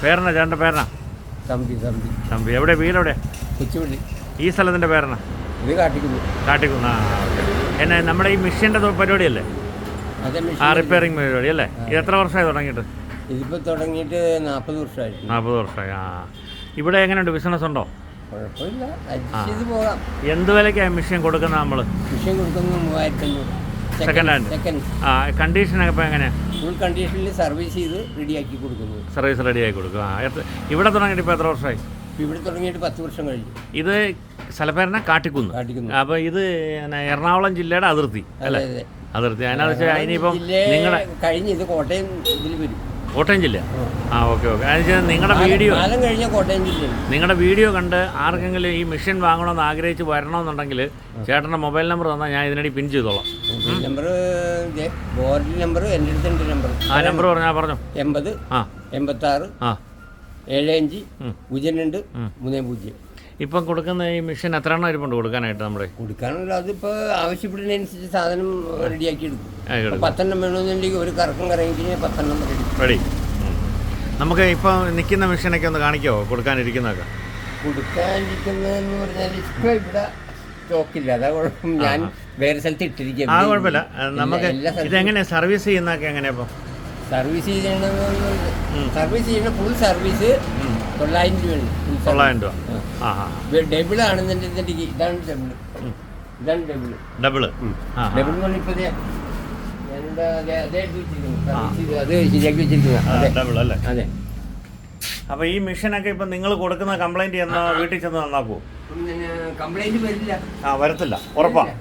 പേരെന്നാ ചേട്ടൻ്റെ പേരെന്നാ? തമ്പി. എവിടെ വീടെവിടെ? കൊച്ചുപള്ളി. ഈ സ്ഥലത്തിൻ്റെ പേരെന്നാ? ഇത് കാട്ടിക്കുന്ന്. എന്നെ നമ്മുടെ ഈ മെഷീൻ്റെ പരിപാടിയല്ലേ? റിപ്പയറിങ് പരിപാടി അല്ലേ? ഇത് എത്ര വർഷമായി തുടങ്ങിയിട്ട്? ഇതിപ്പോൾ തുടങ്ങിയിട്ട് 40 വർഷമായി. 40 വർഷമായി. ഇവിടെ എങ്ങനെയുണ്ട്, ബിസിനസ് ഉണ്ടോ? കുഴപ്പമില്ല, അഡ്ജസ്റ്റ് ചെയ്ത് പോകാം. എന്ത് വിലയ്ക്കാണ് മെഷീൻ കൊടുക്കുന്നത് നമ്മൾ? മെഷീൻ കൊടുക്കുന്നത് 3500. Second hand. കണ്ടീഷനൊക്കെ ഇപ്പോൾ എങ്ങനെയാണ്? ഫുൾ കണ്ടീഷനിൽ സർവീസ് ചെയ്ത് റെഡിയാക്കി കൊടുക്കുന്നു. സർവീസ് റെഡിയാക്കി കൊടുക്കും. ഇവിടെ തുടങ്ങിയിട്ട് ഇപ്പോൾ എത്ര വർഷമായി? ഇവിടെ തുടങ്ങിയിട്ട് 10 വർഷം കഴിഞ്ഞു. ഇത് സ്ഥലപ്പേരന കാട്ടിക്കുന്ന്. അപ്പോൾ ഇത് എറണാകുളം ജില്ലയുടെ അതിർത്തി അല്ലേ? അതിർത്തി. അതിനകത്ത് വെച്ചാൽ അതിനിപ്പം നിങ്ങളുടെ കഴിഞ്ഞ് ഇത് കോട്ടയം ഇതിൽ വരും. കോട്ടയം ജില്ല. ഓക്കെ. അതിന് നിങ്ങളുടെ വീഡിയോ കഴിഞ്ഞ കോട്ടയം ജില്ല. നിങ്ങളുടെ വീഡിയോ കണ്ട് ആർക്കെങ്കിലും ഈ മെഷീൻ വാങ്ങണമെന്ന് ആഗ്രഹിച്ച് വരണമെന്നുണ്ടെങ്കിൽ ചേട്ടൻ്റെ മൊബൈൽ നമ്പർ തന്നാൽ ഞാൻ ഇതിനടി പിൻ ചെയ്തോളാം. നമ്പർ ബോർഡിൽ നമ്പർ എൻ്റെ അടുത്തുണ്ട്. നമ്പർ നമ്പർ പറഞ്ഞോ. 80 86 75 02 30. ഇപ്പം കൊടുക്കുന്ന ഈ മെഷീൻ എത്ര എണ്ണം ഇരിപ്പുണ്ട് കൊടുക്കാനായിട്ട്? നമ്മുടെ കൊടുക്കാനുള്ള അതിപ്പോൾ ആവശ്യപ്പെടുന്നതിനനുസരിച്ച് സാധനം റെഡിയാക്കി എടുക്കും. 10 എണ്ണം വേണമെന്നുണ്ടെങ്കിൽ ഒരു കറക്കം കറങ്ങിക്കഴിഞ്ഞാൽ 10 എണ്ണം റെഡി. നമുക്ക് ഇപ്പോൾ നിൽക്കുന്ന മെഷീനൊക്കെ ഒന്ന് കാണിക്കാമോ കൊടുക്കാനിരിക്കുന്നതൊക്കെ? കൊടുക്കാനിരിക്കുന്നതെന്ന് പറഞ്ഞാൽ ഇപ്പോൾ ഇവിടെ സ്റ്റോക്കില്ല, അതാ കുഴപ്പം. ഞാൻ വേറെ സ്ഥലത്ത് ഇട്ടിരിക്കും. കുഴപ്പമില്ല. നമുക്ക് ഇതെങ്ങനെയാണ് സർവീസ് ചെയ്യുന്നതൊക്കെ എങ്ങനെയാണ്? ഇപ്പോൾ സർവീസ് ചെയ്യണ ഫുൾ സർവീസ് 900 രൂപയാണ്. 900 രൂപ. ഡബിൾ ആണെന്നുണ്ടെങ്കിൽ ഇതാണ് ഡബിൾ എന്ന് പറഞ്ഞാൽ ഇപ്പോൾ അത് ശരിയാക്കി വെച്ചിരിക്കുന്നത്. അതെ. അപ്പോൾ ഈ മെഷീനൊക്കെ ഇപ്പം നിങ്ങൾ കൊടുക്കുന്ന കംപ്ലൈൻറ്റ് എന്നാ വീട്ടിൽ ചെന്ന് നന്നാക്കുമോ? കംപ്ലൈൻറ്റ് വരില്ല. വരത്തില്ല, ഉറപ്പാണ്.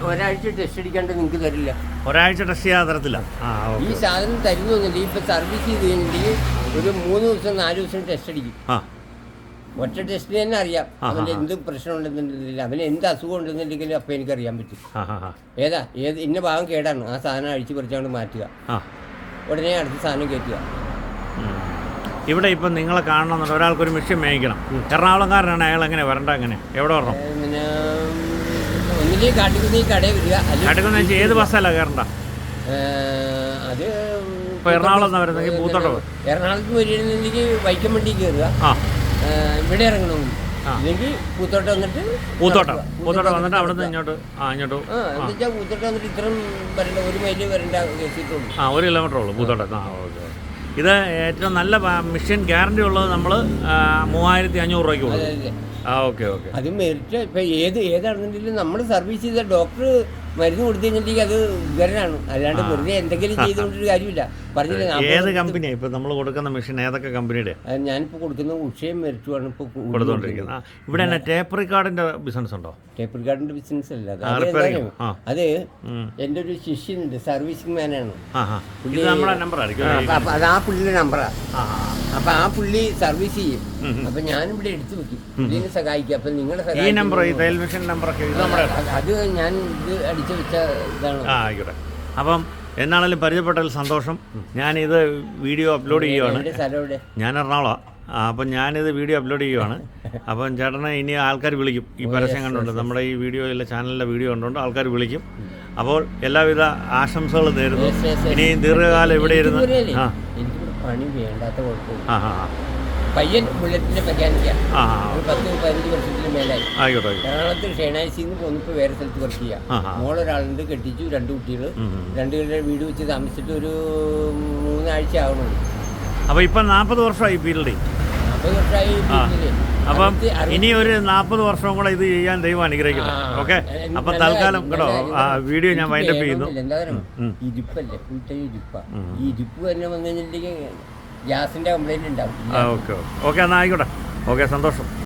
ഒരാഴ്ച ടെസ്റ്റ് അടിക്കാണ്ട് നിങ്ങൾക്ക് തരില്ല. ഒരാഴ്ച ടെസ്റ്റ് ചെയ്യാൻ തരത്തില്ല. ഈ സാധനം തരുന്നില്ല. ഇപ്പം സർവീസ് ചെയ്ത് കഴിഞ്ഞിട്ടുണ്ടെങ്കിൽ ഒരു 3 ദിവസം 4 ദിവസം ടെസ്റ്റ് അടിക്കും. ഒറ്റ ടെസ്റ്റിന് തന്നെ അറിയാം അവന് എന്ത് പ്രശ്നം ഉണ്ടെന്നുണ്ടെങ്കിൽ, അവന് എന്ത് അസുഖം ഉണ്ടെന്നുണ്ടെങ്കിലും അപ്പം എനിക്കറിയാൻ പറ്റും. ഏത് ഇന്ന ഭാഗം കേടാണ്, ആ സാധനം അഴിച്ചു പറിച്ചുകൊണ്ട് മാറ്റുക, ഉടനെ അടുത്ത സാധനം കയറ്റുക. ഇവിടെ ഇപ്പം നിങ്ങളെ കാണണമെന്നുണ്ട്, ഒരാൾക്കൊരു മെഷീൻ മേടിക്കണം, എറണാകുളംകാരനാണ്, അയാൾ എങ്ങനെ വരണ്ട? എങ്ങനെ എവിടെ വരണം? പിന്നെ ഒന്നിലേക്ക് കാട്ടിക്കുന്ന ഈ കടയിൽ വരിക. കാട്ടിക്കുന്ന ഏത് ബസ്സല്ല കയറണ്ട? അത് ഇപ്പോൾ എറണാകുളം വരുന്നെങ്കിൽ പൂത്തോട്ടം. എറണാകുളത്ത് വരികയാണെന്നുണ്ടെങ്കിൽ വൈക്കം വണ്ടി കയറുക, ഇവിടെ ഇറങ്ങണമെങ്കിൽ. ഇല്ലെങ്കിൽ പൂത്തോട്ടം വന്നിട്ട് പൂത്തോട്ടം വന്നിട്ട് അവിടെ നിന്ന് ഇങ്ങോട്ട് എന്താ വെച്ചാൽ പൂത്തോട്ടം വന്നിട്ട് ഇത്രയും വരേണ്ട 1 മൈൽ വരേണ്ട കേസിട്ടുള്ളൂ. 1 കിലോമീറ്റർ ഉള്ളൂ പൂത്തോട്ടം. ഓക്കെ. ഇത് ഏറ്റവും നല്ല മെഷീൻ ഗ്യാരണ്ടി ഉള്ളത് നമ്മൾ 3500 രൂപയ്ക്ക് കൊടുക്കും. ഓക്കെ. അത് മെറിറ്റ്. ഇപ്പം ഏതാണെന്നുണ്ടെങ്കിലും നമ്മൾ സർവീസ് ചെയ്ത ഡോക്ടർ മരുന്ന് കൊടുത്തു കഴിഞ്ഞിട്ടുണ്ടെങ്കിൽ അത് വിവരനാണ്, അല്ലാണ്ട് വെറുതെ എന്തെങ്കിലും ചെയ്തുകൊണ്ടൊരു കാര്യമില്ല. പറഞ്ഞില്ല. ഏത് കമ്പനിയാണ് ഇപ്പോൾ നമ്മൾ കൊടുക്കുന്ന മെഷീൻ? ഏതൊക്കെ കമ്പനിയുടെ? ഞാനിപ്പോൾ കൊടുക്കുന്ന ഉഷയും മെറിറ്റുമാണ് ഇപ്പോൾ കൊടുത്തുകൊണ്ടിരിക്കുന്നത്. ഇവിടെ തന്നെ ടേപ്പ് റിക്കാർഡിൻ്റെ ബിസിനസ് ഉണ്ടോ? ടേപ്പ് റിക്കാർഡിൻ്റെ ബിസിനസ് അല്ല അത് എൻ്റെ ഒരു ശിഷ്യനുണ്ട്, സർവീസിംഗ് മാനാണ്. നമ്മുടെ നമ്പറായിരിക്കും. അത് ആ പുള്ളിയുടെ നമ്പറാണ്. അപ്പം ആ പുള്ളി സർവീസ് ചെയ്യും. അപ്പം ഞാനിവിടെ എടുത്തു വെക്കും, ഇതിനെ സഹായിക്കും. അപ്പം നിങ്ങളെ ഈ നമ്പർ, ഈ തയ്യൽ മെഷീൻ നമ്പറൊക്കെ അത് ഞാൻ ഇത് അടിച്ചു വെച്ച ഇതാണ്. ആയിക്കോട്ടെ. അപ്പം എന്നാണെങ്കിലും പരിചയപ്പെട്ടതിൽ സന്തോഷം. ഞാനിത് വീഡിയോ അപ്ലോഡ് ചെയ്യുവാണ്. ഞാൻ എറണാകുളം. അപ്പം ഞാനിത് വീഡിയോ അപ്ലോഡ് ചെയ്യുവാണ്. അപ്പം ചേട്ടനെ ഇനി ആൾക്കാർ വിളിക്കും. ഈ പരസ്യം കണ്ടുകൊണ്ട് നമ്മുടെ ഈ വീഡിയോയിലെ ചാനലിലെ വീഡിയോ കണ്ടുകൊണ്ട് ആൾക്കാർ വിളിക്കും. അപ്പോൾ എല്ലാവിധ ആശംസകളും നേരുന്നു. ഇനിയും ദീർഘകാലം ഇവിടെ ഇരുന്ന് പണി വേണ്ടാത്ത കുഴപ്പമില്ല. പയ്യൻ ബുള്ളറ്റിന്റെ മെക്കാനിക്കാണ്. 10-15 വർഷത്തിന് മേലായി. എറണാകുളത്ത് ഷേണാഴ്ചയിൽ പോന്നിപ്പോൾ വേറെ സ്ഥലത്ത് വർക്ക് ചെയ്യാം. മോളൊരാളുണ്ട്, കെട്ടിച്ചു, 2 കുട്ടികൾ. 2 പേരുടെ വീട് വെച്ച് താമസിച്ചിട്ട് ഒരു 3 ആഴ്ച ആവണുള്ളൂ. അപ്പോൾ ഇപ്പം 40 വർഷമായി ഫീൽഡിൽ. 40 വർഷമായി. അപ്പം ഇനി ഒരു 40 വർഷവും കൂടെ ഇത് ചെയ്യാൻ ദൈവം അനുഗ്രഹിക്കണം. ഓക്കെ. അപ്പം തൽക്കാലം കേട്ടോ വീഡിയോ ഞാൻ വൈൻഡപ്പ് ചെയ്യുന്നു. ഇരിപ്പല്ലേ, ഫുൾ ടൈം ഇരിപ്പാ. ഈ ഇരിപ്പ് തന്നെ വന്നു കഴിഞ്ഞിട്ടുണ്ടെങ്കിൽ ഗ്യാസിൻ്റെ കംപ്ലൈൻറ്റ് ഉണ്ടാവും. ഓക്കെ. എന്നാൽ ആയിക്കോട്ടെ. ഓക്കെ, സന്തോഷം.